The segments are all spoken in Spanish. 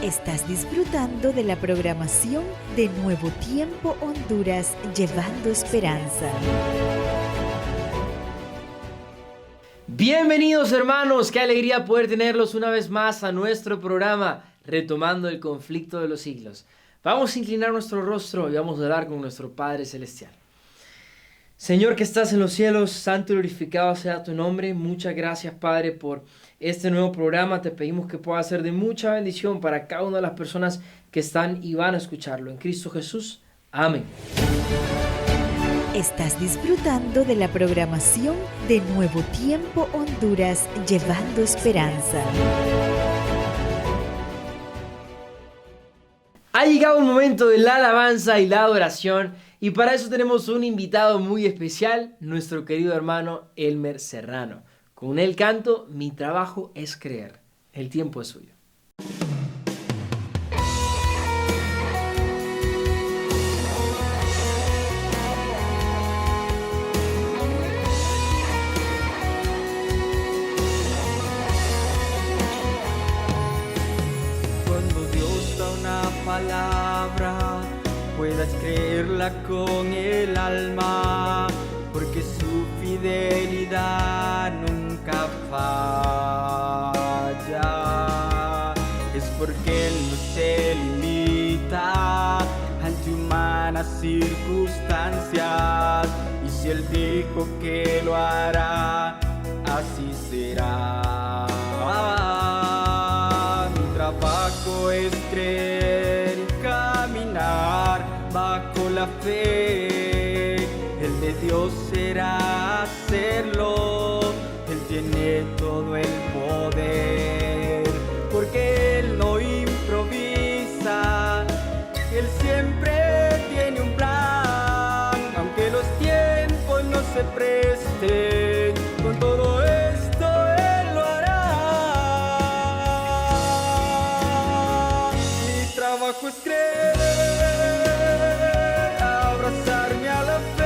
Estás disfrutando de la programación de Nuevo Tiempo Honduras, llevando esperanza. Bienvenidos hermanos, qué alegría poder tenerlos una vez más a nuestro programa, retomando el conflicto de los siglos. Vamos a inclinar nuestro rostro y vamos a orar con nuestro Padre Celestial. Señor que estás en los cielos, santo y glorificado sea tu nombre. Muchas gracias, Padre, por este nuevo programa. Te pedimos que pueda ser de mucha bendición para cada una de las personas que están y van a escucharlo. En Cristo Jesús. Amén. Estás disfrutando de la programación de Nuevo Tiempo Honduras, llevando esperanza. Ha llegado el momento de la alabanza y la adoración, y para eso tenemos un invitado muy especial, nuestro querido hermano Elmer Serrano. Con él canto Mi trabajo es creer. El tiempo es suyo. Cuando Dios da una palabra, puedas creerla con el alma, porque su fidelidad nunca falla. Es porque Él no se limita ante humanas circunstancias, y si Él dijo que lo hará, así será. Mi trabajo es creer y caminar bajo la fe. El de Dios será hacerlo. Él tiene todo el poder, porque Él no improvisa. Él siempre tiene un plan, aunque los tiempos no se presten. Con todo esto Él lo hará. Mi trabajo es creer, abrazarme a la fe.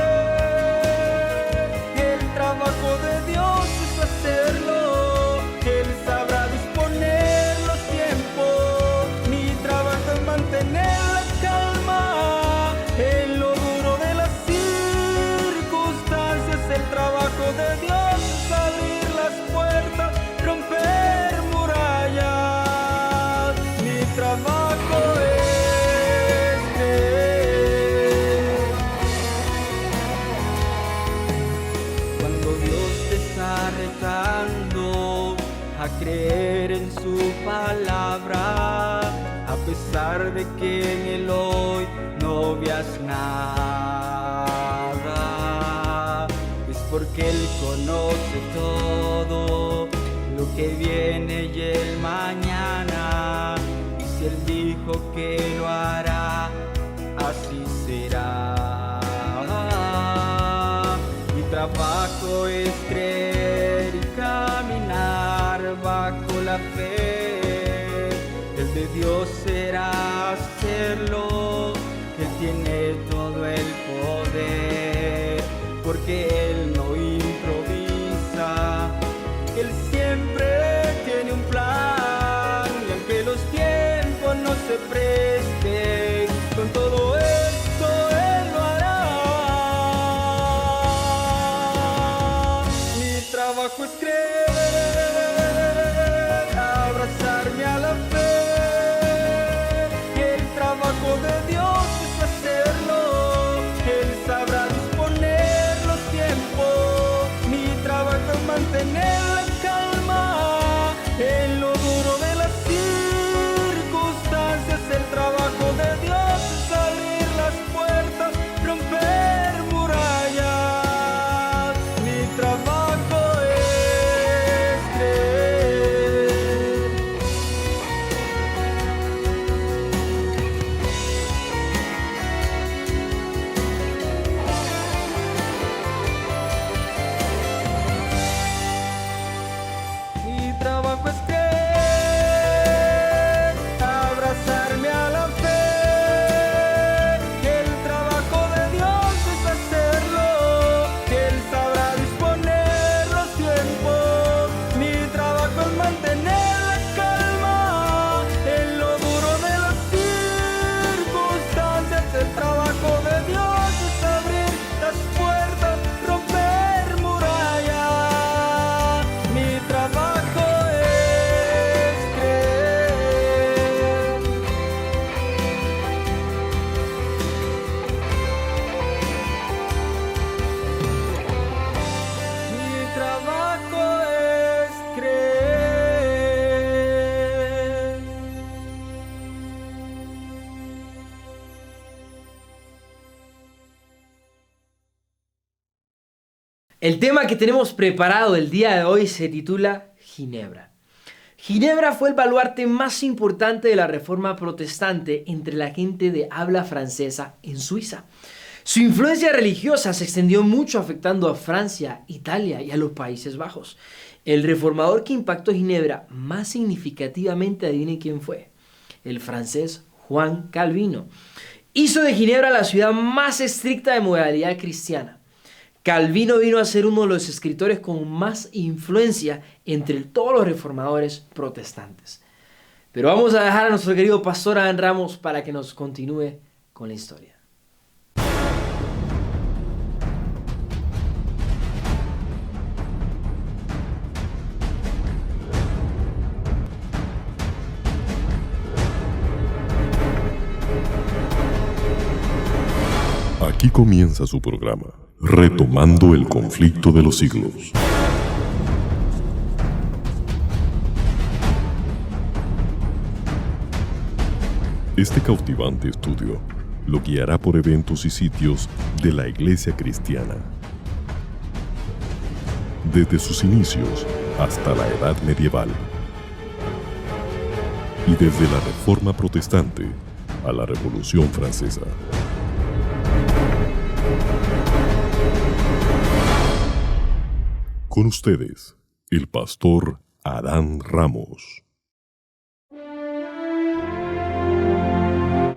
El trabajo de Dios es hacerlo. Él sabrá disponer los tiempos. Mi trabajo es mantener la calma en lo duro de las circunstancias. El trabajo de Dios es abrir las puertas, romper murallas. Mi trabajo es creer. Cuando Dios te está retando a creer en su palabra, a pesar de que en Él hoy no veas nada, es porque Él conoce todo lo que viene y el mañana. Y si Él dijo que lo hará, así será. Mi trabajo es creer y caminar bajo la fe. El de Dios será hacerlo. Él tiene todo el poder, porque Él no improvisa. Él siempre tiene un plan, y aunque los tiempos no se presten, con todo esto Él lo hará. Mi trabajo es creer, abrazarme a la fe. El trabajo de El tema que tenemos preparado el día de hoy se titula Ginebra. Ginebra fue el baluarte más importante de la Reforma Protestante entre la gente de habla francesa en Suiza. Su influencia religiosa se extendió mucho, afectando a Francia, Italia y a los Países Bajos. El reformador que impactó Ginebra más significativamente, adivinen quién fue: el francés Juan Calvino. Hizo de Ginebra la ciudad más estricta de modalidad cristiana. Calvino vino a ser uno de los escritores con más influencia entre todos los reformadores protestantes. Pero vamos a dejar a nuestro querido pastor Adán Ramos para que nos continúe con la historia. Aquí comienza su programa, Retomando el Conflicto de los Siglos. Este cautivante estudio lo guiará por eventos y sitios de la Iglesia cristiana, desde sus inicios hasta la Edad Medieval, y desde la Reforma Protestante a la Revolución Francesa. Con ustedes, el pastor Adán Ramos.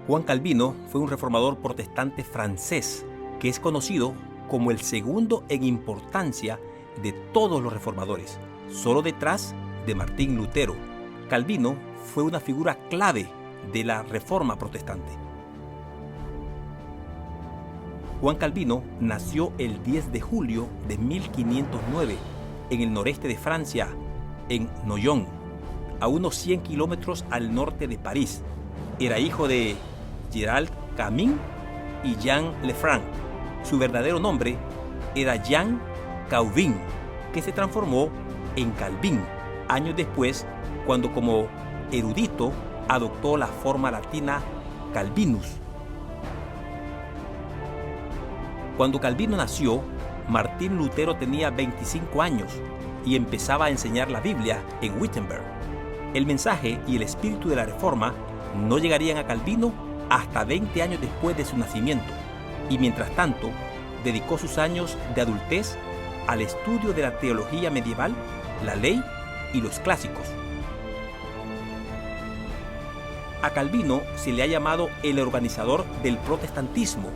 Juan Calvino fue un reformador protestante francés que es conocido como el segundo en importancia de todos los reformadores, solo detrás de Martín Lutero. Calvino fue una figura clave de la Reforma Protestante. Juan Calvino nació el 10 de julio de 1509 en el noreste de Francia, en Noyon, a unos 100 kilómetros al norte de París. Era hijo de Gerald Camin y Jean Lefranc. Su verdadero nombre era Jean Cauvin, que se transformó en Calvin años después, cuando como erudito adoptó la forma latina Calvinus. Cuando Calvino nació, Martín Lutero tenía 25 años y empezaba a enseñar la Biblia en Wittenberg. El mensaje y el espíritu de la Reforma no llegarían a Calvino hasta 20 años después de su nacimiento, y mientras tanto dedicó sus años de adultez al estudio de la teología medieval, la ley y los clásicos. A Calvino se le ha llamado el organizador del protestantismo,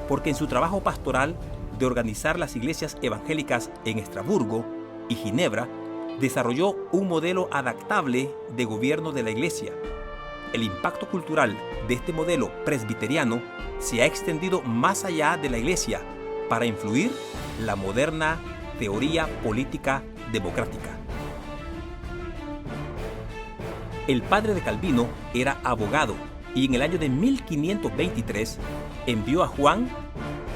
porque en su trabajo pastoral de organizar las iglesias evangélicas en Estrasburgo y Ginebra, desarrolló un modelo adaptable de gobierno de la iglesia. El impacto cultural de este modelo presbiteriano se ha extendido más allá de la iglesia para influir la moderna teoría política democrática. El padre de Calvino era abogado y en el año de 1523 envió a Juan,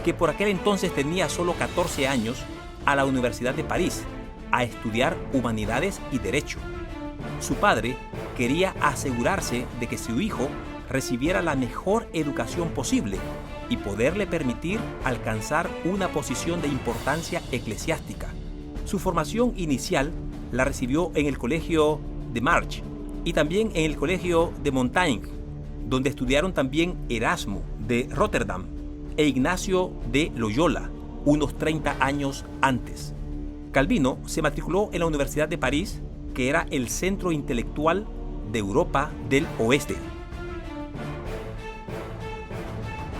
que por aquel entonces tenía solo 14 años, a la Universidad de París a estudiar humanidades y derecho. Su padre quería asegurarse de que su hijo recibiera la mejor educación posible y poderle permitir alcanzar una posición de importancia eclesiástica. Su formación inicial la recibió en el colegio de March y también en el colegio de Montaigne, donde estudiaron también Erasmo de Rotterdam e Ignacio de Loyola, unos 30 años antes. Calvino se matriculó en la Universidad de París, que era el centro intelectual de Europa del Oeste.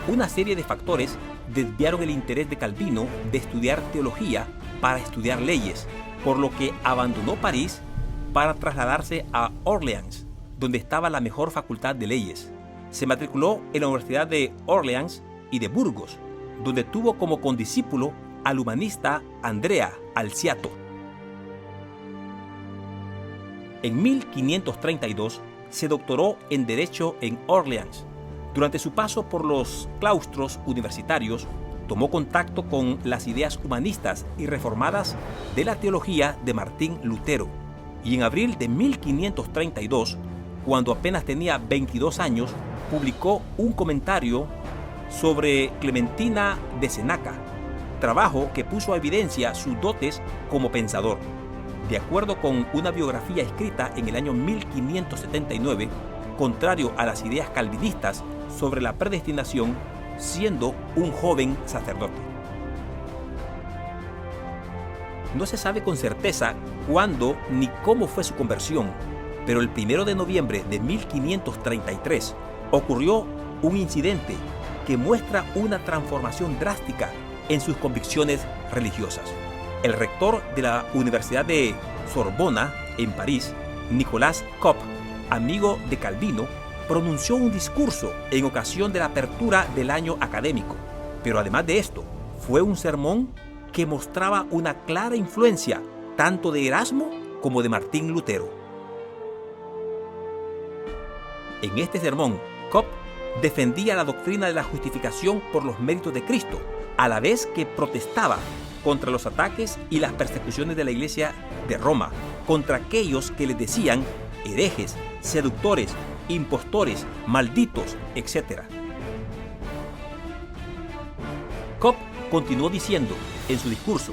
Una serie de factores desviaron el interés de Calvino de estudiar teología para estudiar leyes, por lo que abandonó París para trasladarse a Orleans, donde estaba la mejor facultad de leyes. Se matriculó en la Universidad de Orleans y de Burgos, donde tuvo como condiscípulo al humanista Andrea Alciato. En 1532 se doctoró en Derecho en Orleans. Durante su paso por los claustros universitarios, tomó contacto con las ideas humanistas y reformadas de la teología de Martín Lutero. Y en abril de 1532, cuando apenas tenía 22 años, publicó un comentario sobre Clementina de Senaca, trabajo que puso a evidencia sus dotes como pensador. De acuerdo con una biografía escrita en el año 1579, contrario a las ideas calvinistas sobre la predestinación, siendo un joven sacerdote. No se sabe con certeza cuándo ni cómo fue su conversión, pero el 1 de noviembre de 1533 ocurrió un incidente que muestra una transformación drástica en sus convicciones religiosas. El rector de la Universidad de Sorbona, en París, Nicolas Cop, amigo de Calvino, pronunció un discurso en ocasión de la apertura del año académico. Pero además de esto, fue un sermón que mostraba una clara influencia tanto de Erasmo como de Martín Lutero. En este sermón, Cop defendía la doctrina de la justificación por los méritos de Cristo, a la vez que protestaba contra los ataques y las persecuciones de la Iglesia de Roma, contra aquellos que les decían herejes, seductores, impostores, malditos, etc. Cop continuó diciendo en su discurso: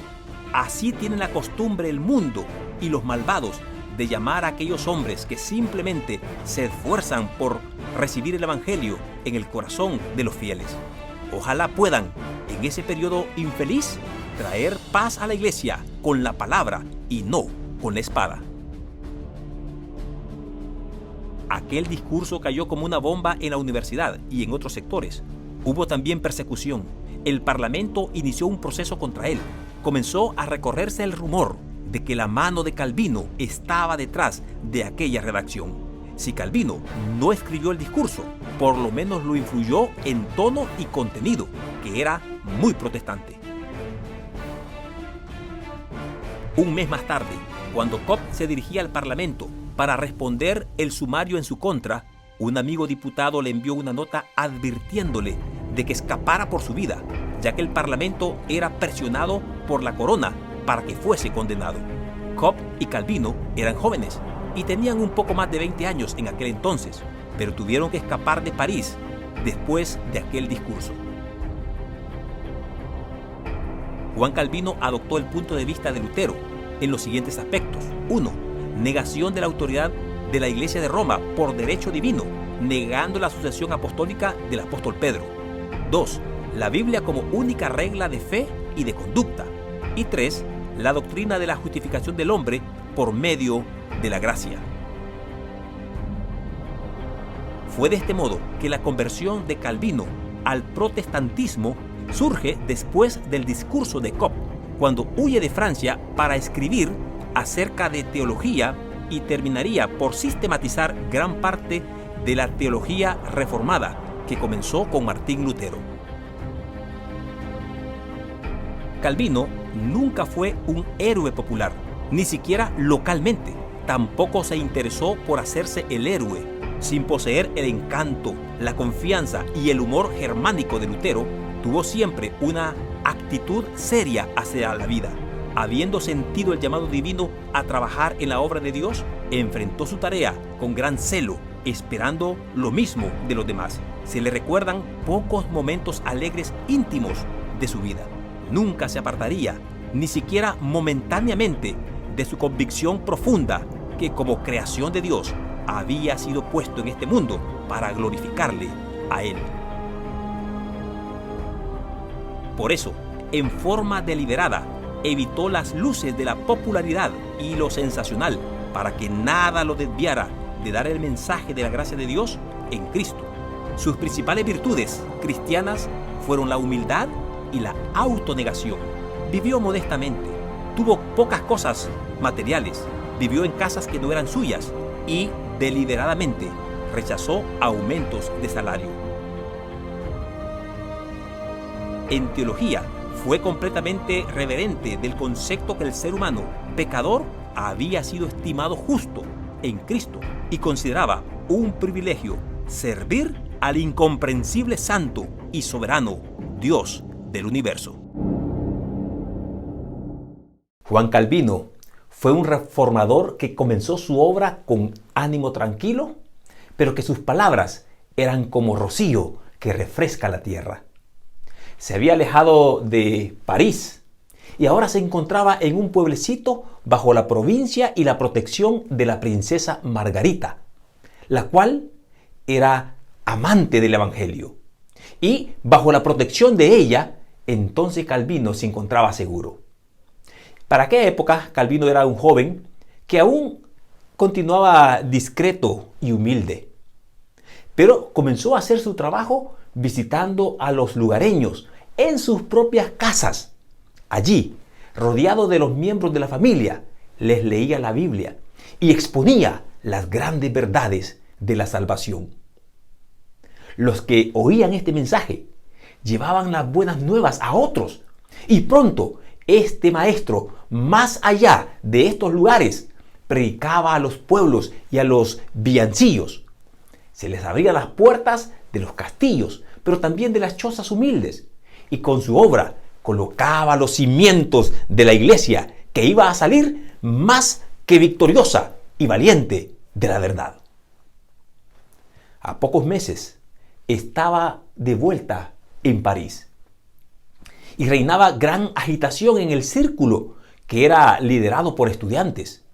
así tiene la costumbre el mundo y los malvados de llamar a aquellos hombres que simplemente se esfuerzan por recibir el Evangelio en el corazón de los fieles. Ojalá puedan, en ese periodo infeliz, traer paz a la Iglesia con la palabra y no con la espada. Aquel discurso cayó como una bomba en la universidad y en otros sectores. Hubo también persecución. El Parlamento inició un proceso contra él. Comenzó a recorrerse el rumor de que la mano de Calvino estaba detrás de aquella redacción. Si Calvino no escribió el discurso, por lo menos lo influyó en tono y contenido, que era muy protestante. Un mes más tarde, cuando Cop se dirigía al Parlamento para responder el sumario en su contra, un amigo diputado le envió una nota advirtiéndole de que escapara por su vida, ya que el Parlamento era presionado por la corona para que fuese condenado. Cop y Calvino eran jóvenes y tenían un poco más de 20 años en aquel entonces, pero tuvieron que escapar de París después de aquel discurso. Juan Calvino adoptó el punto de vista de Lutero en los siguientes aspectos. 1. Negación de la autoridad de la Iglesia de Roma por derecho divino, negando la sucesión apostólica del apóstol Pedro. 2. La Biblia como única regla de fe y de conducta. Y 3. La doctrina de la justificación del hombre por medio de la gracia. Fue de este modo que la conversión de Calvino al protestantismo surge después del discurso de Cop, cuando huye de Francia para escribir acerca de teología y terminaría por sistematizar gran parte de la teología reformada que comenzó con Martín Lutero. Calvino nunca fue un héroe popular, ni siquiera localmente. Tampoco se interesó por hacerse el héroe. Sin poseer el encanto, la confianza y el humor germánico de Lutero, tuvo siempre una actitud seria hacia la vida. Habiendo sentido el llamado divino a trabajar en la obra de Dios, enfrentó su tarea con gran celo, esperando lo mismo de los demás. Se le recuerdan pocos momentos alegres íntimos de su vida. Nunca se apartaría, ni siquiera momentáneamente, de su convicción profunda que como creación de Dios había sido puesto en este mundo para glorificarle a Él. Por eso, en forma deliberada, evitó las luces de la popularidad y lo sensacional para que nada lo desviara de dar el mensaje de la gracia de Dios en Cristo. Sus principales virtudes cristianas fueron la humildad y la autonegación. Vivió modestamente, tuvo pocas cosas materiales, vivió en casas que no eran suyas y deliberadamente rechazó aumentos de salario. En teología, fue completamente reverente del concepto que el ser humano, pecador, había sido estimado justo en Cristo y consideraba un privilegio servir al incomprensible santo y soberano Dios del universo. Juan Calvino fue un reformador que comenzó su obra con ánimo tranquilo, pero que sus palabras eran como rocío que refresca la tierra. se había alejado de París y ahora se encontraba en un pueblecito bajo la provincia y la protección de la princesa Margarita, la cual era amante del Evangelio. Y bajo la protección de ella, entonces Calvino se encontraba seguro. Para aquella época, Calvino era un joven que aún continuaba discreto y humilde, pero comenzó a hacer su trabajo visitando a los lugareños en sus propias casas. Allí, rodeado de los miembros de la familia, les leía la Biblia y exponía las grandes verdades de la salvación. Los que oían este mensaje llevaban las buenas nuevas a otros, y pronto este maestro, más allá de estos lugares, predicaba a los pueblos y a los villancillos. Se les abrían las puertas de los castillos, pero también de las chozas humildes, y con su obra colocaba los cimientos de la iglesia que iba a salir más que victoriosa y valiente de la verdad. A pocos meses estaba de vuelta en París y reinaba gran agitación en el círculo que era liderado por estudiantes.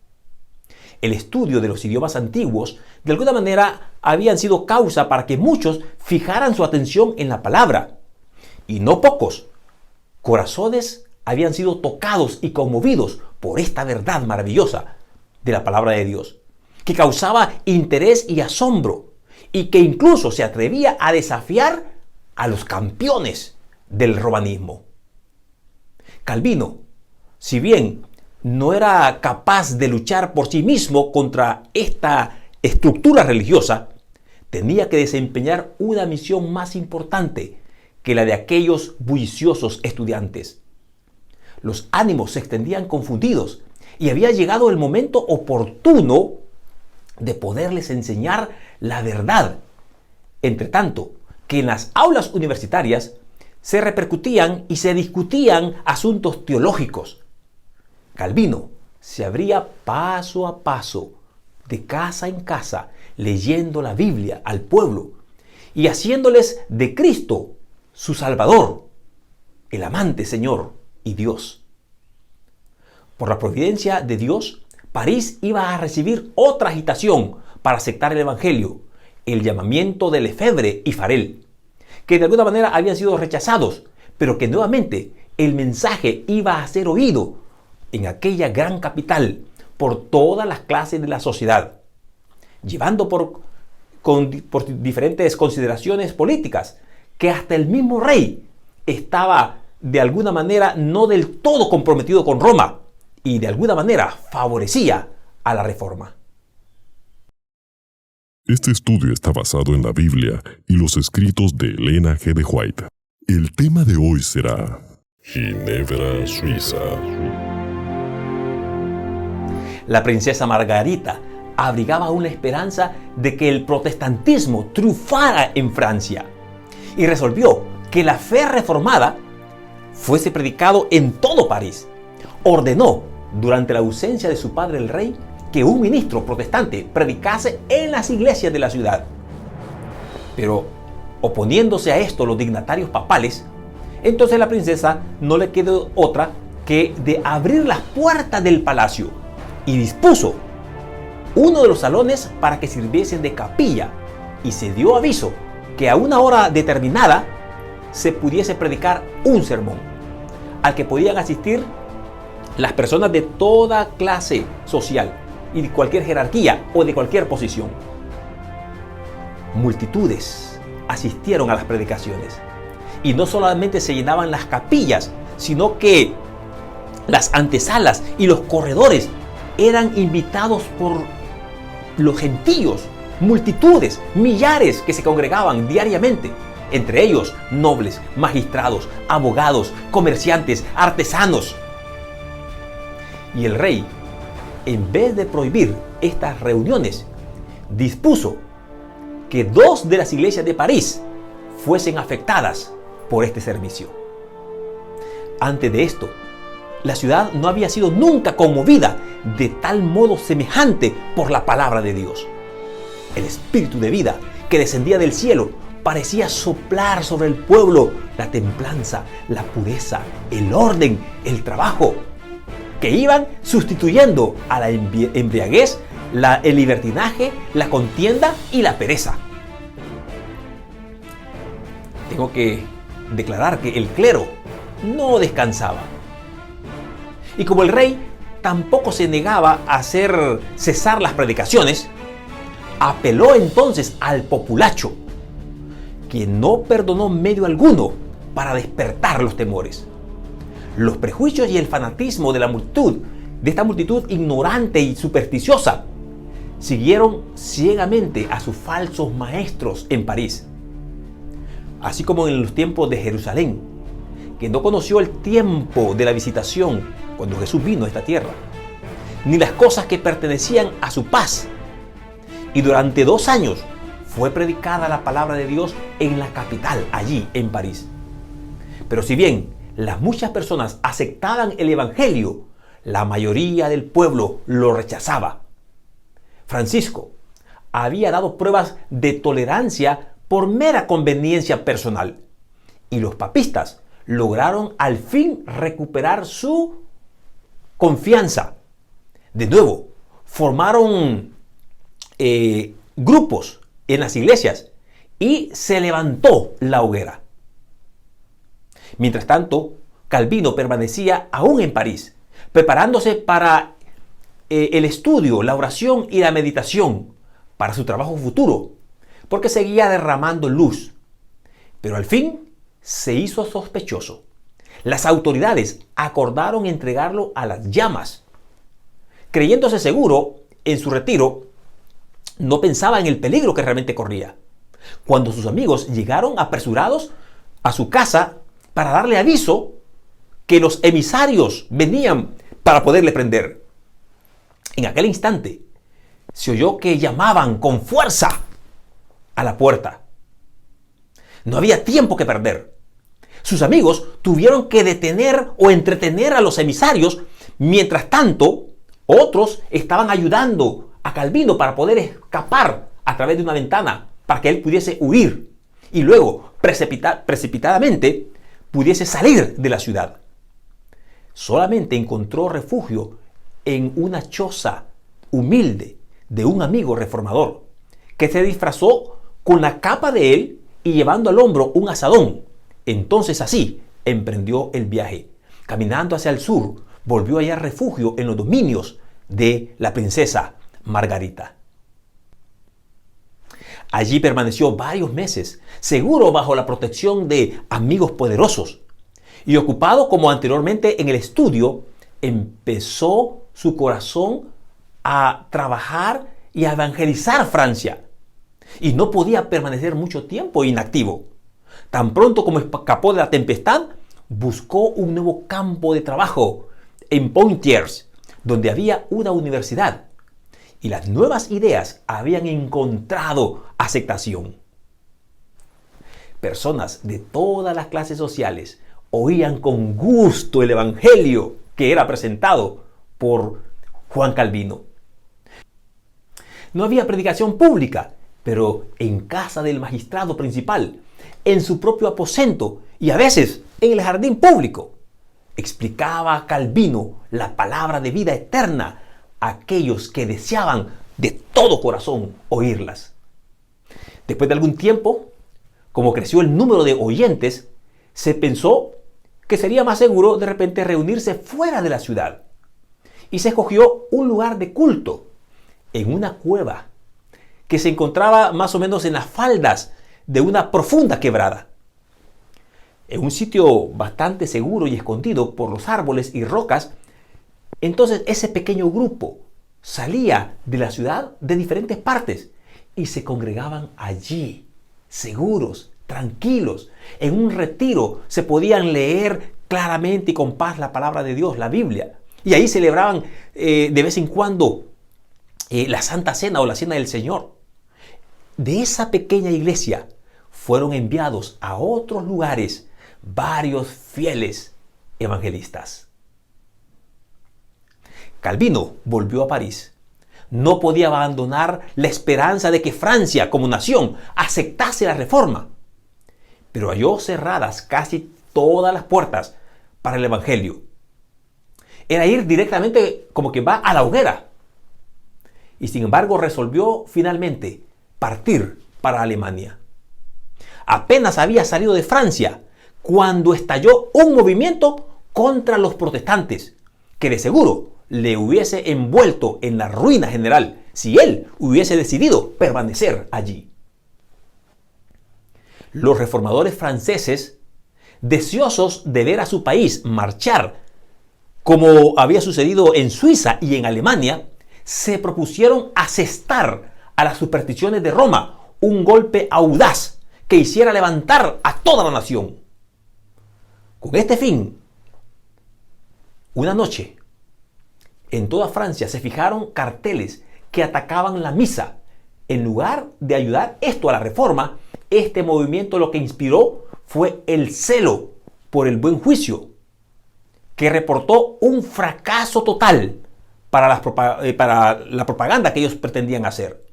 El estudio de los idiomas antiguos de alguna manera habían sido causa para que muchos fijaran su atención en la palabra, y no pocos corazones habían sido tocados y conmovidos por esta verdad maravillosa de la palabra de Dios, que causaba interés y asombro, y que incluso se atrevía a desafiar a los campeones del romanismo. Calvino, si bien no era capaz de luchar por sí mismo contra esta estructura religiosa, tenía que desempeñar una misión más importante que la de aquellos bulliciosos estudiantes. Los ánimos se extendían confundidos y había llegado el momento oportuno de poderles enseñar la verdad. Entre tanto, que en las aulas universitarias se repercutían y se discutían asuntos teológicos. Calvino se abría paso a paso, de casa en casa, leyendo la Biblia al pueblo y haciéndoles de Cristo su Salvador, el amante Señor y Dios. Por la providencia de Dios, París iba a recibir otra agitación para aceptar el Evangelio, el llamamiento de Lefebvre y Farel, que de alguna manera habían sido rechazados, pero que nuevamente el mensaje iba a ser oído en aquella gran capital por todas las clases de la sociedad, llevando por diferentes consideraciones políticas, que hasta el mismo rey estaba de alguna manera no del todo comprometido con Roma y de alguna manera favorecía a la reforma. Este estudio está basado en la Biblia y los escritos de Elena G. de White. El tema de hoy será Ginebra, Suiza. La princesa Margarita abrigaba una esperanza de que el protestantismo triunfara en Francia y resolvió que la fe reformada fuese predicado en todo París. Ordenó, durante la ausencia de su padre el rey, que un ministro protestante predicase en las iglesias de la ciudad. Pero, oponiéndose a esto los dignatarios papales, entonces a la princesa no le quedó otra que de abrir las puertas del palacio y dispuso uno de los salones para que sirviesen de capilla, y se dio aviso que a una hora determinada se pudiese predicar un sermón al que podían asistir las personas de toda clase social y de cualquier jerarquía o de cualquier posición. Multitudes asistieron a las predicaciones, y no solamente se llenaban las capillas, sino que las antesalas y los corredores eran invitados por los gentíos, multitudes, millares que se congregaban diariamente, entre ellos nobles, magistrados, abogados, comerciantes, artesanos. Y el rey, en vez de prohibir estas reuniones, dispuso que 2 de las iglesias de París fuesen afectadas por este servicio. Antes de esto, la ciudad no había sido nunca conmovida de tal modo semejante por la palabra de Dios. El espíritu de vida que descendía del cielo parecía soplar sobre el pueblo la templanza, la pureza, el orden, el trabajo, que iban sustituyendo a la embriaguez, el libertinaje, la contienda y la pereza. Tengo que declarar que el clero no descansaba. Y como el rey tampoco se negaba a hacer cesar las predicaciones, apeló entonces al populacho, quien no perdonó medio alguno para despertar los temores. Los prejuicios y el fanatismo de esta multitud ignorante y supersticiosa, siguieron ciegamente a sus falsos maestros en París. Así como en los tiempos de Jerusalén, que no conoció el tiempo de la visitación cuando Jesús vino a esta tierra, ni las cosas que pertenecían a su paz. Y durante 2 años fue predicada la palabra de Dios en la capital, allí en París. Pero si bien las muchas personas aceptaban el evangelio, la mayoría del pueblo lo rechazaba. Francisco había dado pruebas de tolerancia por mera conveniencia personal, y los papistas lograron al fin recuperar su confianza. De nuevo, formaron grupos en las iglesias y se levantó la hoguera. Mientras tanto, Calvino permanecía aún en París, preparándose para el estudio, la oración y la meditación para su trabajo futuro, porque seguía derramando luz. Pero al fin se hizo sospechoso. Las autoridades acordaron entregarlo a las llamas. Creyéndose seguro en su retiro, no pensaba en el peligro que realmente corría, cuando sus amigos llegaron apresurados a su casa para darle aviso que los emisarios venían para poderle prender. En aquel instante se oyó que llamaban con fuerza a la puerta. No había tiempo que perder. Sus amigos tuvieron que detener o entretener a los emisarios. Mientras tanto, otros estaban ayudando a Calvino para poder escapar a través de una ventana, para que él pudiese huir y luego precipitadamente pudiese salir de la ciudad. Solamente encontró refugio en una choza humilde de un amigo reformador, que se disfrazó con la capa de él y llevando al hombro un azadón. Entonces así emprendió el viaje. Caminando hacia el sur, volvió a hallar refugio en los dominios de la princesa Margarita. Allí permaneció varios meses, seguro bajo la protección de amigos poderosos. Y ocupado como anteriormente en el estudio, empezó su corazón a trabajar y a evangelizar Francia. Y no podía permanecer mucho tiempo inactivo. Tan pronto como escapó de la tempestad, buscó un nuevo campo de trabajo en Poitiers, donde había una universidad. Y las nuevas ideas habían encontrado aceptación. Personas de todas las clases sociales oían con gusto el evangelio que era presentado por Juan Calvino. No había predicación pública, pero en casa del magistrado principal, en su propio aposento y a veces en el jardín público, explicaba a Calvino la palabra de vida eterna a aquellos que deseaban de todo corazón oírlas. Después de algún tiempo, como creció el número de oyentes, se pensó que sería más seguro de repente reunirse fuera de la ciudad. Y se escogió un lugar de culto en una cueva que se encontraba más o menos en las faldas de una profunda quebrada. En un sitio bastante seguro y escondido por los árboles y rocas, entonces ese pequeño grupo salía de la ciudad de diferentes partes y se congregaban allí, seguros, tranquilos. En un retiro se podían leer claramente y con paz la palabra de Dios, la Biblia. Y ahí celebraban de vez en cuando la Santa Cena o la Cena del Señor. De esa pequeña iglesia fueron enviados a otros lugares varios fieles evangelistas. Calvino volvió a París. No podía abandonar la esperanza de que Francia como nación aceptase la reforma. pero halló cerradas casi todas las puertas para el evangelio. Era ir directamente como que va a la hoguera. Y sin embargo resolvió finalmente partir para Alemania. Apenas había salido de Francia cuando estalló un movimiento contra los protestantes, que de seguro le hubiese envuelto en la ruina general si él hubiese decidido permanecer allí. Los reformadores franceses, deseosos de ver a su país marchar como había sucedido en Suiza y en Alemania, se propusieron asestar a las supersticiones de Roma un golpe audaz que hiciera levantar a toda la nación. Con este fin, una noche, en toda Francia se fijaron carteles que atacaban la misa. En lugar de ayudar esto a la reforma, este movimiento lo que inspiró fue el celo por el buen juicio, que reportó un fracaso total para la propaganda que ellos pretendían hacer.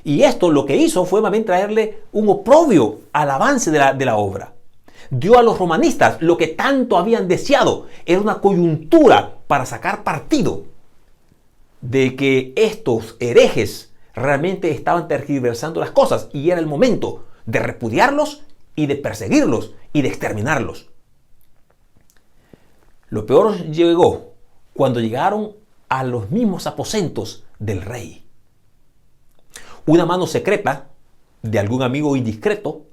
Y esto lo que hizo fue más bien traerle un oprobio al avance de la obra. Dio a los romanistas lo que tanto habían deseado. Era una coyuntura para sacar partido de que estos herejes realmente estaban tergiversando las cosas, y era el momento de repudiarlos y de perseguirlos y de exterminarlos. Lo peor llegó cuando llegaron a los mismos aposentos del rey. Una mano secreta de algún amigo indiscreto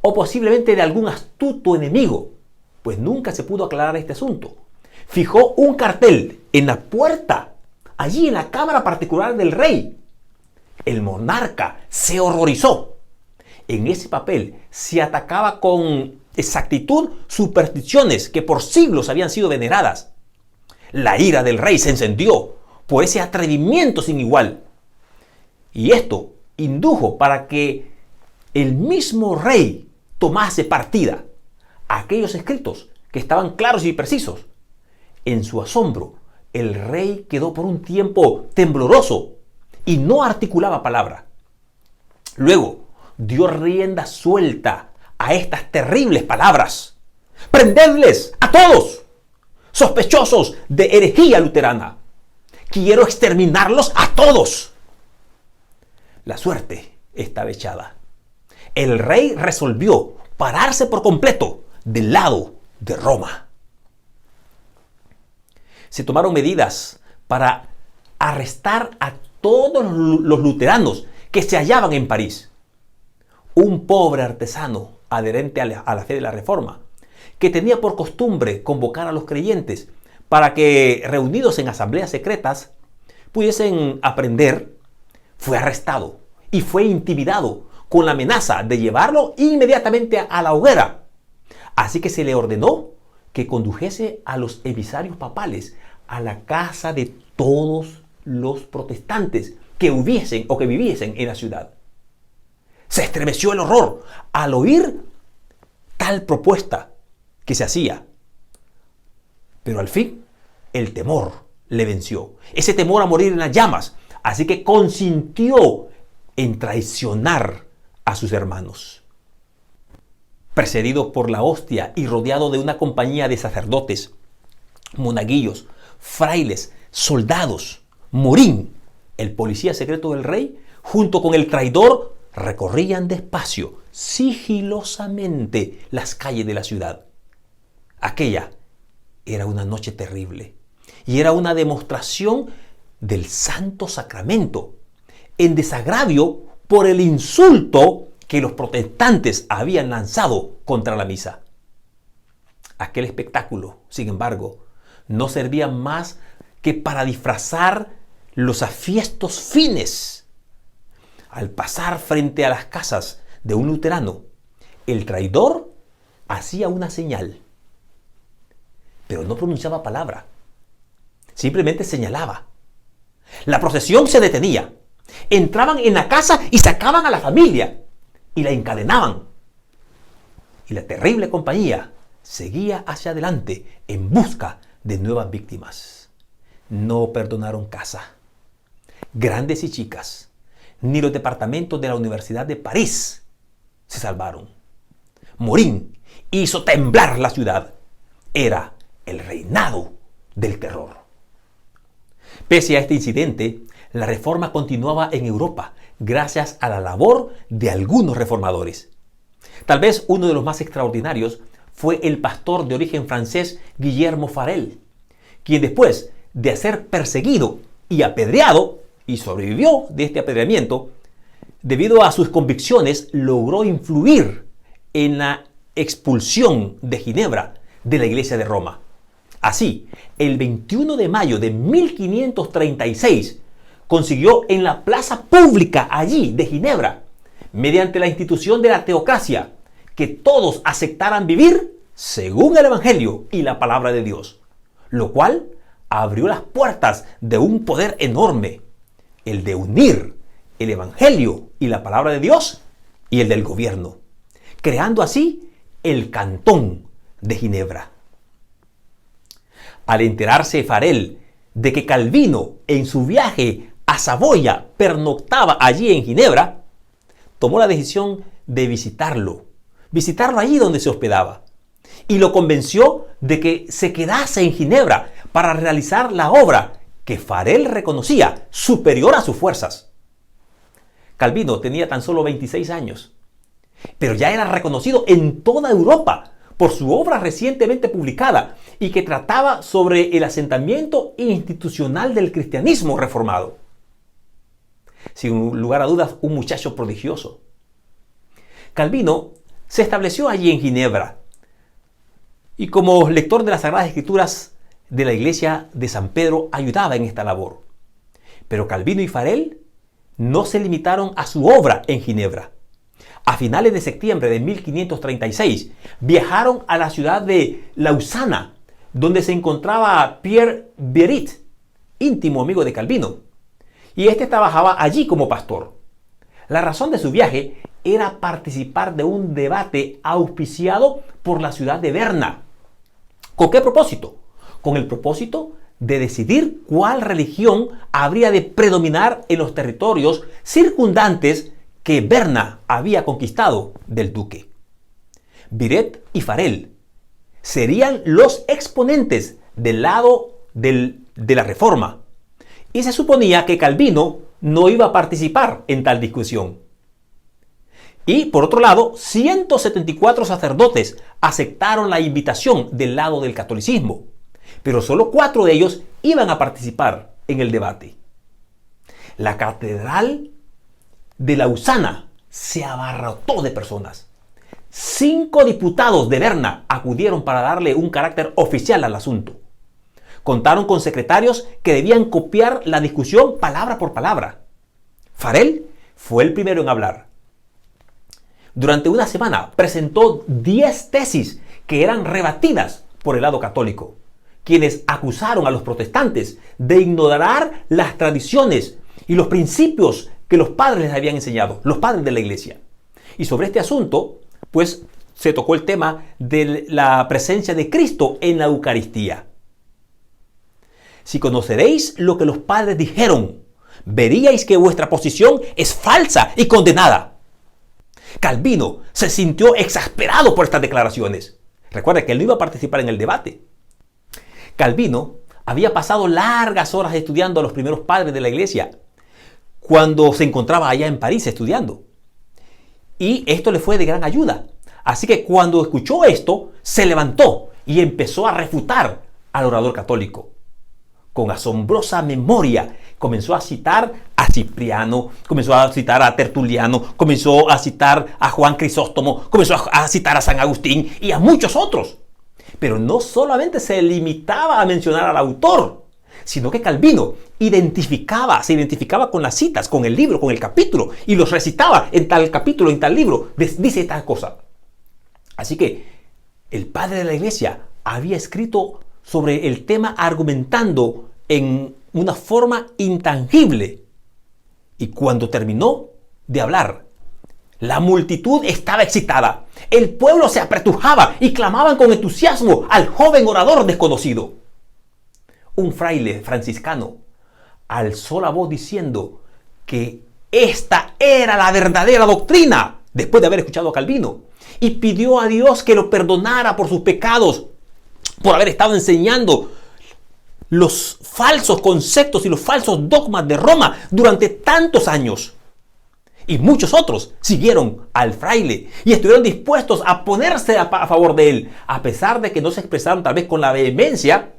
o posiblemente de algún astuto enemigo, pues nunca se pudo aclarar este asunto, fijó un cartel en la puerta, allí en la cámara particular del rey. El monarca se horrorizó. En ese papel se atacaba con exactitud supersticiones que por siglos habían sido veneradas. La ira del rey se encendió por ese atrevimiento sin igual. Y esto indujo para que el mismo rey tomase partida a aquellos escritos que estaban claros y precisos. En su asombro, el rey quedó por un tiempo tembloroso y no articulaba palabra. Luego dio rienda suelta a estas terribles palabras: ¡prendedles a todos, sospechosos de herejía luterana! ¡Quiero exterminarlos a todos! La suerte estaba echada. El rey resolvió pararse por completo del lado de Roma. Se tomaron medidas para arrestar a todos los luteranos que se hallaban en París. Un pobre artesano adherente a la fe de la Reforma, que tenía por costumbre convocar a los creyentes para que, reunidos en asambleas secretas, pudiesen aprender, fue arrestado y fue intimidado con la amenaza de llevarlo inmediatamente a la hoguera. Así que se le ordenó que condujese a los emisarios papales a la casa de todos los protestantes que hubiesen o que viviesen en la ciudad. Se estremeció el horror al oír tal propuesta que se hacía. Pero al fin el temor le venció. Ese temor a morir en las llamas. Así que consintió en traicionar a sus hermanos. Precedido por la hostia y rodeado de una compañía de sacerdotes, monaguillos, frailes, soldados, Morín, el policía secreto del rey, junto con el traidor, recorrían despacio, sigilosamente, las calles de la ciudad. Aquella era una noche terrible y era una demostración del Santo Sacramento, en desagravio por el insulto que los protestantes habían lanzado contra la misa. Aquel espectáculo, sin embargo, no servía más que para disfrazar los afiestos fines. Al pasar frente a las casas de un luterano, el traidor hacía una señal, pero no pronunciaba palabra, simplemente señalaba. La procesión se detenía, entraban en la casa y sacaban a la familia y la encadenaban. Y la terrible compañía seguía hacia adelante en busca de nuevas víctimas. No perdonaron casa, grandes y chicas, ni los departamentos de la Universidad de París se salvaron. Morín hizo temblar la ciudad. Era el reinado del terror. Pese a este incidente, la reforma continuaba en Europa gracias a la labor de algunos reformadores. Tal vez uno de los más extraordinarios fue el pastor de origen francés Guillermo Farel, quien después de ser perseguido y apedreado, y sobrevivió de este apedreamiento, debido a sus convicciones logró influir en la expulsión de Ginebra de la Iglesia de Roma. Así, el 21 de mayo de 1536 consiguió en la plaza pública allí de Ginebra, mediante la institución de la teocracia, que todos aceptaran vivir según el Evangelio y la palabra de Dios, lo cual abrió las puertas de un poder enorme, el de unir el Evangelio y la palabra de Dios y el del gobierno, creando así el Cantón de Ginebra. Al enterarse Farel de que Calvino en su viaje a Saboya pernoctaba allí en Ginebra, tomó la decisión de visitarlo allí donde se hospedaba, y lo convenció de que se quedase en Ginebra para realizar la obra que Farel reconocía superior a sus fuerzas. Calvino tenía tan solo 26 años, pero ya era reconocido en toda Europa por su obra recientemente publicada y que trataba sobre el asentamiento institucional del cristianismo reformado. Sin lugar a dudas, un muchacho prodigioso. Calvino se estableció allí en Ginebra y como lector de las Sagradas Escrituras de la iglesia de San Pedro ayudaba en esta labor. Pero Calvino y Farel no se limitaron a su obra en Ginebra. A finales de septiembre de 1536 viajaron a la ciudad de Lausana, donde se encontraba Pierre Viret, íntimo amigo de Calvino, y este trabajaba allí como pastor. La razón de su viaje era participar de un debate auspiciado por la ciudad de Berna. ¿Con qué propósito? Con el propósito de decidir cuál religión habría de predominar en los territorios circundantes que Berna había conquistado del duque. Viret y Farel serían los exponentes del lado de la reforma, y se suponía que Calvino no iba a participar en tal discusión. Y por otro lado, 174 sacerdotes aceptaron la invitación del lado del catolicismo, pero solo 4 de ellos iban a participar en el debate. La catedral de Lausana se abarrotó de personas. 5 diputados de Berna acudieron para darle un carácter oficial al asunto. Contaron con secretarios que debían copiar la discusión palabra por palabra. Farel fue el primero en hablar. Durante una semana presentó 10 tesis que eran rebatidas por el lado católico, quienes acusaron a los protestantes de ignorar las tradiciones y los principios que los padres les habían enseñado, los padres de la iglesia. Y sobre este asunto, pues se tocó el tema de la presencia de Cristo en la Eucaristía. Si conoceréis lo que los padres dijeron, veríais que vuestra posición es falsa y condenada. Calvino se sintió exasperado por estas declaraciones. Recuerda que él no iba a participar en el debate. Calvino había pasado largas horas estudiando a los primeros padres de la iglesia cuando se encontraba allá en París estudiando. Y esto le fue de gran ayuda. Así que cuando escuchó esto, se levantó y empezó a refutar al orador católico. Con asombrosa memoria comenzó a citar a Cipriano, comenzó a citar a Tertuliano, comenzó a citar a Juan Crisóstomo, comenzó a citar a San Agustín y a muchos otros. Pero no solamente se limitaba a mencionar al autor, sino que Calvino se identificaba con las citas, con el libro, con el capítulo, y los recitaba en tal capítulo, en tal libro, dice tal cosa. Así que el padre de la iglesia había escrito sobre el tema argumentando en una forma intangible. Y cuando terminó de hablar, la multitud estaba excitada. El pueblo se apretujaba y clamaban con entusiasmo al joven orador desconocido. Un fraile franciscano alzó la voz diciendo que esta era la verdadera doctrina, después de haber escuchado a Calvino, y pidió a Dios que lo perdonara por sus pecados, por haber estado enseñando los falsos conceptos y los falsos dogmas de Roma durante tantos años. Y muchos otros siguieron al fraile y estuvieron dispuestos a ponerse a favor de él, a pesar de que no se expresaron tal vez con la vehemencia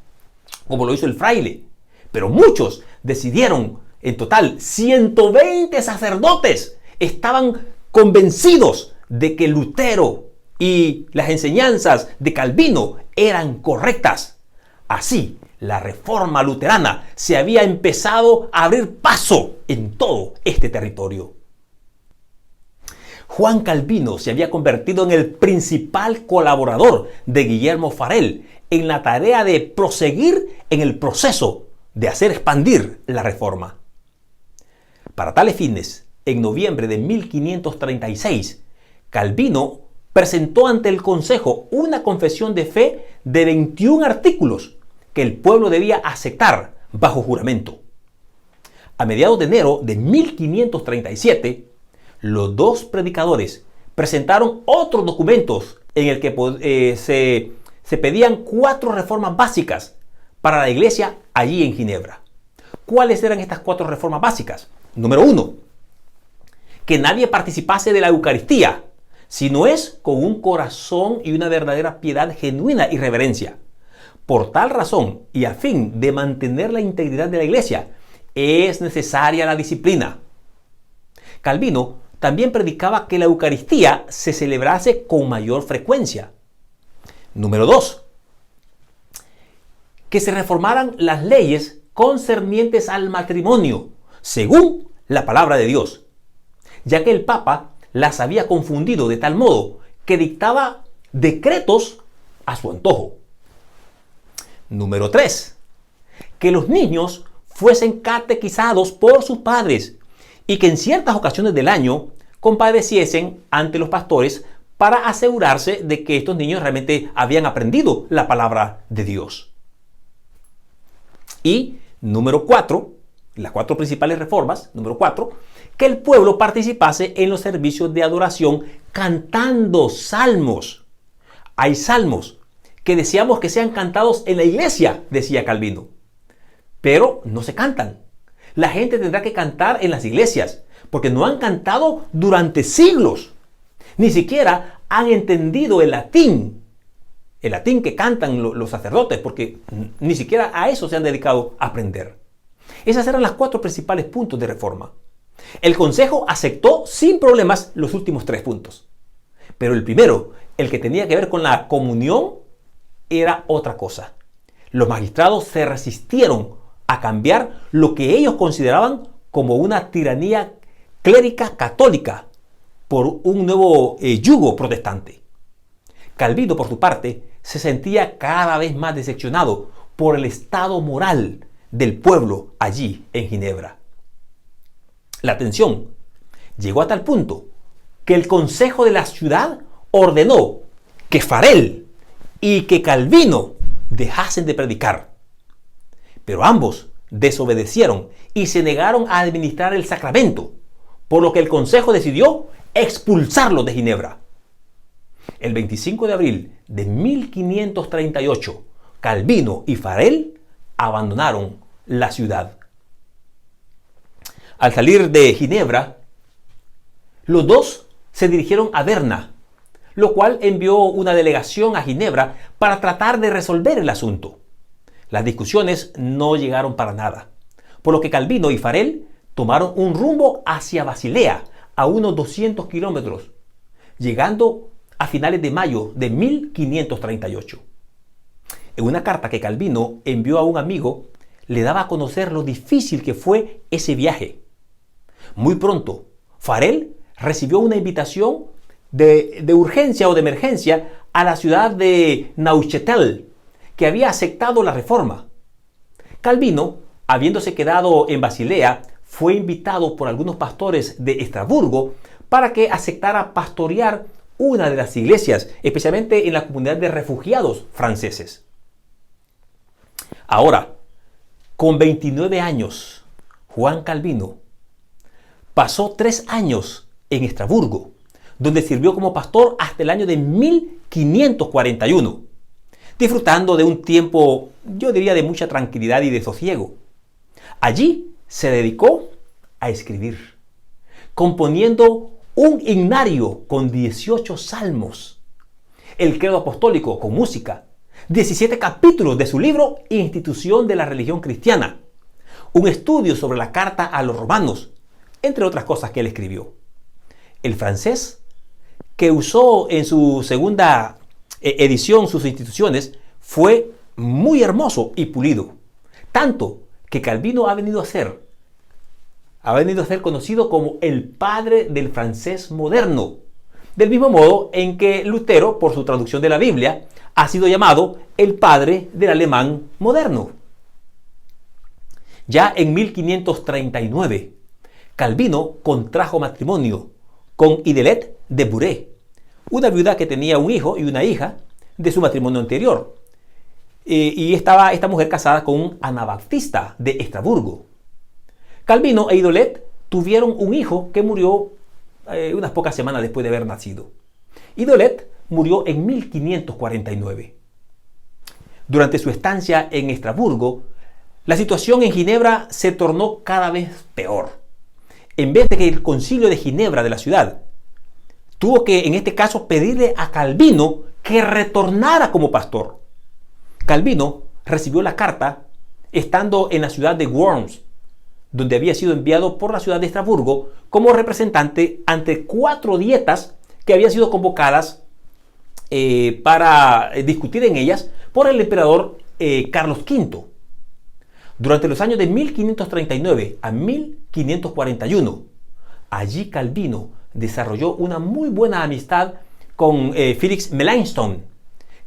como lo hizo el fraile. Pero muchos decidieron, en total 120 sacerdotes estaban convencidos de que Lutero y las enseñanzas de Calvino eran correctas. Así, la reforma luterana se había empezado a abrir paso en todo este territorio. Juan Calvino se había convertido en el principal colaborador de Guillermo Farel en la tarea de proseguir en el proceso de hacer expandir la reforma. Para tales fines, en noviembre de 1536, Calvino presentó ante el Consejo una confesión de fe de 21 artículos que el pueblo debía aceptar bajo juramento. A mediados de enero de 1537, los dos predicadores presentaron otros documentos en el que se pedían 4 reformas básicas para la iglesia allí en Ginebra. ¿Cuáles eran estas 4 reformas básicas? Número 1, que nadie participase de la Eucaristía, si no es con un corazón y una verdadera piedad genuina y reverencia. Por tal razón, y a fin de mantener la integridad de la iglesia, es necesaria la disciplina. Calvino también predicaba que la Eucaristía se celebrase con mayor frecuencia. Número 2, que se reformaran las leyes concernientes al matrimonio, según la palabra de Dios, ya que el Papa las había confundido de tal modo que dictaba decretos a su antojo. Número 3, que los niños fuesen catequizados por sus padres y que en ciertas ocasiones del año compadeciesen ante los pastores para asegurarse de que estos niños realmente habían aprendido la palabra de Dios. Y número 4, las 4 principales reformas, número 4, que el pueblo participase en los servicios de adoración cantando salmos. Hay salmos que deseamos que sean cantados en la iglesia, decía Calvino, pero no se cantan. La gente tendrá que cantar en las iglesias, porque no han cantado durante siglos. Ni siquiera han entendido el latín que cantan los sacerdotes, porque ni siquiera a eso se han dedicado a aprender. Esas eran las 4 principales puntos de reforma. El Consejo aceptó sin problemas los últimos 3 puntos. Pero el primero, el que tenía que ver con la comunión, era otra cosa. Los magistrados se resistieron a cambiar lo que ellos consideraban como una tiranía clérica católica por un nuevo yugo protestante. Calvino, por su parte, se sentía cada vez más decepcionado por el estado moral del pueblo allí en Ginebra. La tensión llegó a tal punto que el Consejo de la ciudad ordenó que Farel y que Calvino dejasen de predicar. Pero ambos desobedecieron y se negaron a administrar el sacramento, por lo que el Consejo decidió expulsarlos de Ginebra. El 25 de abril de 1538, Calvino y Farel abandonaron la ciudad. Al salir de Ginebra, los dos se dirigieron a Berna, lo cual envió una delegación a Ginebra para tratar de resolver el asunto. Las discusiones no llegaron para nada, por lo que Calvino y Farel tomaron un rumbo hacia Basilea, a unos 200 kilómetros, llegando a finales de mayo de 1538. En una carta que Calvino envió a un amigo, le daba a conocer lo difícil que fue ese viaje. Muy pronto, Farel recibió una invitación de urgencia o de emergencia a la ciudad de Neuchâtel, que había aceptado la reforma. Calvino, habiéndose quedado en Basilea, fue invitado por algunos pastores de Estrasburgo para que aceptara pastorear una de las iglesias, especialmente en la comunidad de refugiados franceses. Ahora, con 29 años, Juan Calvino pasó 3 años en Estrasburgo, donde sirvió como pastor hasta el año de 1541, disfrutando de un tiempo, yo diría, de mucha tranquilidad y de sosiego. Allí se dedicó a escribir, componiendo un himnario con 18 salmos, el credo apostólico con música, 17 capítulos de su libro Institución de la Religión Cristiana, un estudio sobre la carta a los romanos, entre otras cosas que él escribió. El francés que usó en su segunda edición sus instituciones fue muy hermoso y pulido, tanto que Calvino ha venido a ser conocido como el padre del francés moderno, del mismo modo en que Lutero, por su traducción de la Biblia, ha sido llamado el padre del alemán moderno. Ya en 1539, Calvino contrajo matrimonio con Idelette de Bure, una viuda que tenía un hijo y una hija de su matrimonio anterior. Y estaba esta mujer casada con un anabaptista de Estrasburgo. Calvino e Idelette tuvieron un hijo que murió unas pocas semanas después de haber nacido. Idelette murió en 1549. Durante su estancia en Estrasburgo, la situación en Ginebra se tornó cada vez peor. En vez de que el concilio de Ginebra de la ciudad tuvo que, en este caso, pedirle a Calvino que retornara como pastor. Calvino recibió la carta estando en la ciudad de Worms, donde había sido enviado por la ciudad de Estrasburgo como representante ante 4 dietas que habían sido convocadas para discutir en ellas por el emperador Carlos V. Durante los años de 1539 a 1541, allí Calvino desarrolló una muy buena amistad con Félix Melanchthon,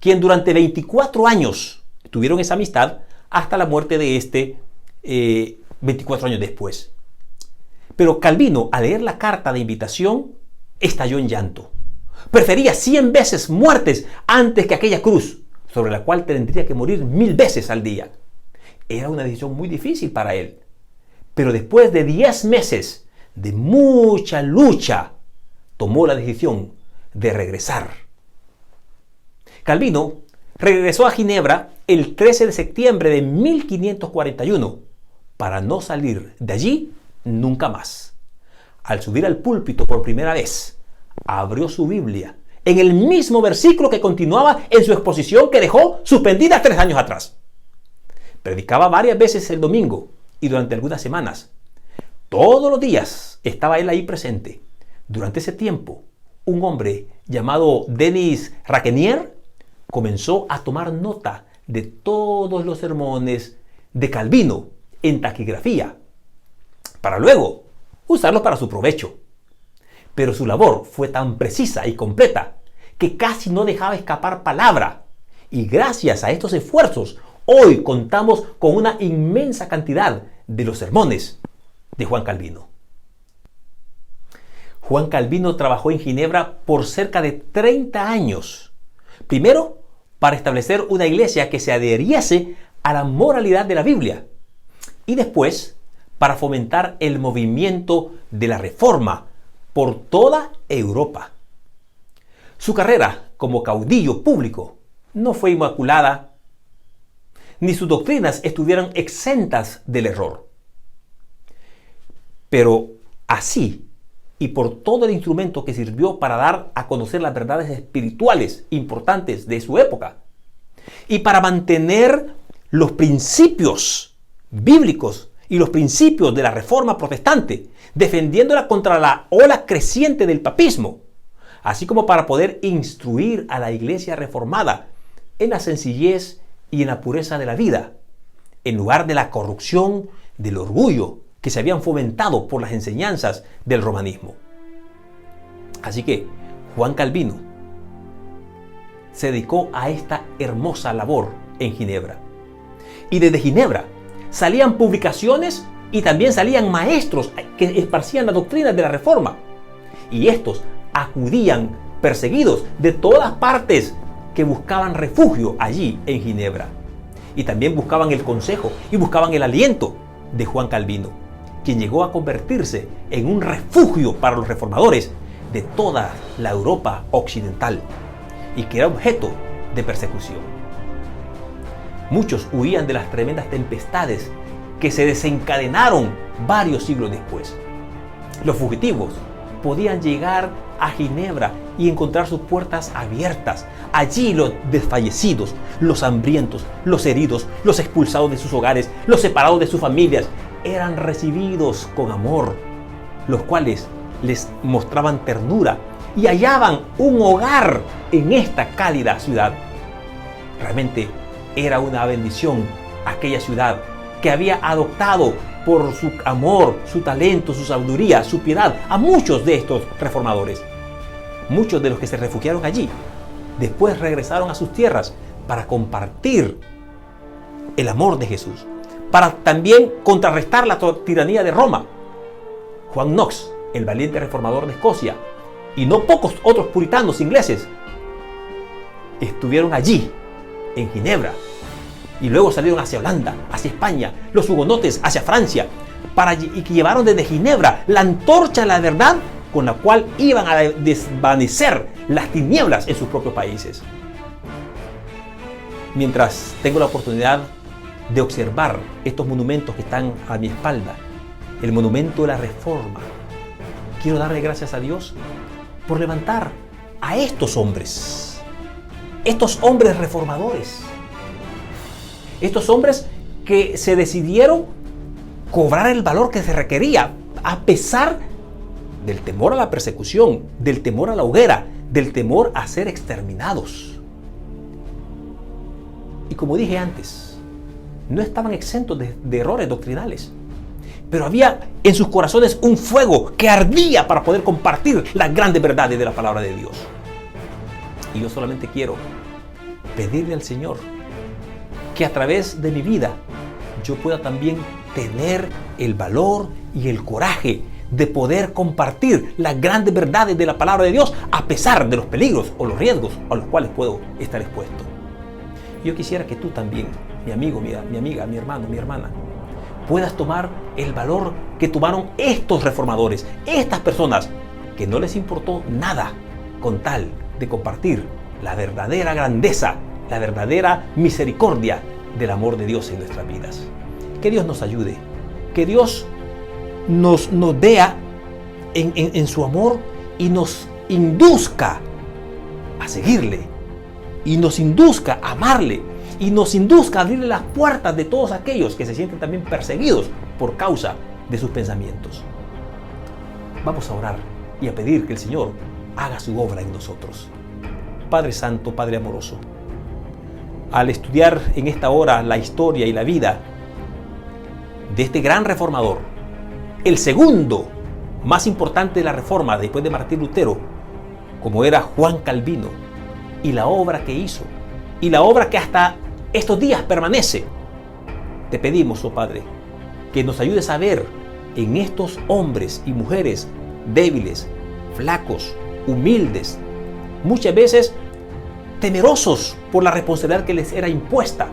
quien durante 24 años tuvieron esa amistad hasta la muerte de este 24 años después. Pero Calvino, al leer la carta de invitación, estalló en llanto. Prefería 100 veces muertes antes que aquella cruz, sobre la cual tendría que morir 1000 veces al día. Era una decisión muy difícil para él. Pero después de 10 meses de mucha lucha, tomó la decisión de regresar. Calvino regresó a Ginebra el 13 de septiembre de 1541 para no salir de allí nunca más. Al subir al púlpito por primera vez, abrió su Biblia en el mismo versículo que continuaba en su exposición que dejó suspendida 3 años atrás. Predicaba varias veces el domingo y durante algunas semanas. Todos los días estaba él ahí presente. Durante ese tiempo, un hombre llamado Denis Raquenier comenzó a tomar nota de todos los sermones de Calvino en taquigrafía, para luego usarlos para su provecho. Pero su labor fue tan precisa y completa que casi no dejaba escapar palabra. Y gracias a estos esfuerzos, hoy contamos con una inmensa cantidad de los sermones de Juan Calvino. Juan Calvino trabajó en Ginebra por cerca de 30 años. Primero, para establecer una iglesia que se adheriese a la moralidad de la Biblia. Y después, para fomentar el movimiento de la Reforma por toda Europa. Su carrera como caudillo público no fue inmaculada, ni sus doctrinas estuvieron exentas del error. Pero así, y por todo el instrumento que sirvió para dar a conocer las verdades espirituales importantes de su época, y para mantener los principios bíblicos y los principios de la Reforma protestante, defendiéndola contra la ola creciente del papismo, así como para poder instruir a la iglesia reformada en la sencillez y en la pureza de la vida, en lugar de la corrupción, del orgullo que se habían fomentado por las enseñanzas del romanismo. Así que Juan Calvino se dedicó a esta hermosa labor en Ginebra. Y desde Ginebra salían publicaciones y también salían maestros que esparcían las doctrinas de la Reforma. Y estos acudían perseguidos de todas partes que buscaban refugio allí en Ginebra. Y también buscaban el consejo y buscaban el aliento de Juan Calvino, quien llegó a convertirse en un refugio para los reformadores de toda la Europa occidental y que era objeto de persecución. Muchos huían de las tremendas tempestades que se desencadenaron varios siglos después. Los fugitivos podían llegar a Ginebra y encontrar sus puertas abiertas. Allí los desfallecidos, los hambrientos, los heridos, los expulsados de sus hogares, los separados de sus familias, eran recibidos con amor, los cuales les mostraban ternura y hallaban un hogar en esta cálida ciudad. Realmente era una bendición aquella ciudad que había adoptado por su amor, su talento, su sabiduría, su piedad a muchos de estos reformadores. Muchos de los que se refugiaron allí después regresaron a sus tierras para compartir el amor de Jesús, para también contrarrestar la tiranía de Roma. Juan Knox, el valiente reformador de Escocia, y no pocos otros puritanos ingleses estuvieron allí, en Ginebra, y luego salieron hacia Holanda, hacia España, los hugonotes hacia Francia, y que llevaron desde Ginebra la antorcha de la verdad con la cual iban a desvanecer las tinieblas en sus propios países. Mientras tengo la oportunidad de observar estos monumentos que están a mi espalda, el monumento de la Reforma, quiero darle gracias a Dios por levantar a estos hombres reformadores, estos hombres que se decidieron cobrar el valor que se requería a pesar del temor a la persecución, del temor a la hoguera, del temor a ser exterminados. Y como dije antes, no estaban exentos de errores doctrinales, pero había en sus corazones un fuego que ardía para poder compartir las grandes verdades de la palabra de Dios. Y yo solamente quiero pedirle al Señor que a través de mi vida yo pueda también tener el valor y el coraje de poder compartir las grandes verdades de la palabra de Dios a pesar de los peligros o los riesgos a los cuales puedo estar expuesto. Yo quisiera que tú también, mi amigo, mi amiga, mi hermano, mi hermana, puedas tomar el valor que tomaron estos reformadores, estas personas que no les importó nada con tal de compartir la verdadera grandeza, la verdadera misericordia del amor de Dios en nuestras vidas. Que Dios nos ayude, que Dios nos vea en su amor y nos induzca a seguirle, y nos induzca a amarle, y nos induzca a abrirle las puertas de todos aquellos que se sienten también perseguidos por causa de sus pensamientos. Vamos a orar y a pedir que el Señor haga su obra en nosotros. Padre Santo, Padre amoroso, al estudiar en esta hora la historia y la vida de este gran reformador, el segundo más importante de la Reforma después de Martín Lutero, como era Juan Calvino, y la obra que hizo, y la obra que hasta estos días permanece, te pedimos, oh Padre, que nos ayudes a ver en estos hombres y mujeres débiles, flacos, humildes, muchas veces temerosos por la responsabilidad que les era impuesta.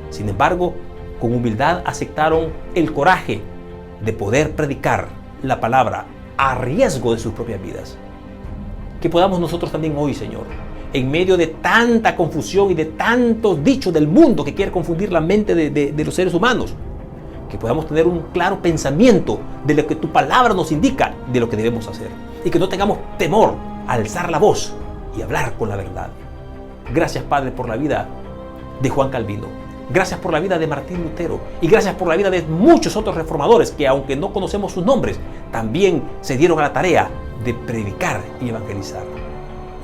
Sin embargo, con humildad aceptaron el coraje de poder predicar la palabra a riesgo de sus propias vidas. Que podamos nosotros también hoy, Señor, en medio de tanta confusión y de tantos dichos del mundo que quiere confundir la mente de los seres humanos, que podamos tener un claro pensamiento de lo que tu palabra nos indica de lo que debemos hacer, y que no tengamos temor a alzar la voz y hablar con la verdad. Gracias, Padre, por la vida de Juan Calvino. Gracias por la vida de Martín Lutero, y gracias por la vida de muchos otros reformadores que, aunque no conocemos sus nombres, también se dieron a la tarea de predicar y evangelizar.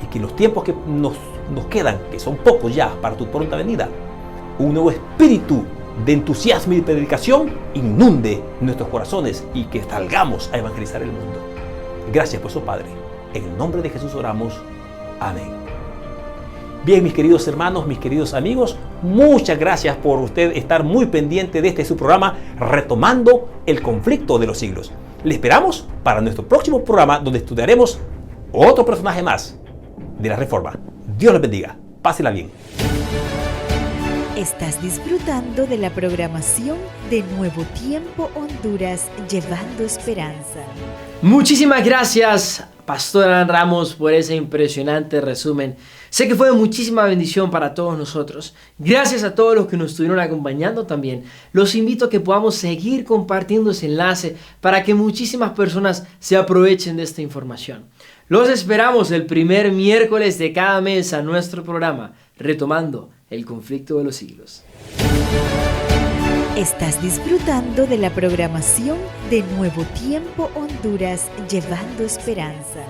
Y que en los tiempos que nos quedan, que son pocos ya para tu pronta venida, un nuevo espíritu de entusiasmo y de predicación inunde nuestros corazones y que salgamos a evangelizar el mundo. Gracias por eso, Padre. En el nombre de Jesús oramos. Amén. Bien, mis queridos hermanos, mis queridos amigos, muchas gracias por usted estar muy pendiente de este su programa, Retomando el Conflicto de los Siglos. Le esperamos para nuestro próximo programa, donde estudiaremos otro personaje más de la Reforma. Dios les bendiga. Pásela bien. Estás disfrutando de la programación de Nuevo Tiempo Honduras, llevando esperanza. Muchísimas gracias, Pastor Alan Ramos, por ese impresionante resumen. Sé que fue de muchísima bendición para todos nosotros. Gracias a todos los que nos estuvieron acompañando también. Los invito a que podamos seguir compartiendo ese enlace para que muchísimas personas se aprovechen de esta información. Los esperamos el primer miércoles de cada mes a nuestro programa, Retomando el Conflicto de los Siglos. Estás disfrutando de la programación de Nuevo Tiempo Honduras, llevando esperanza.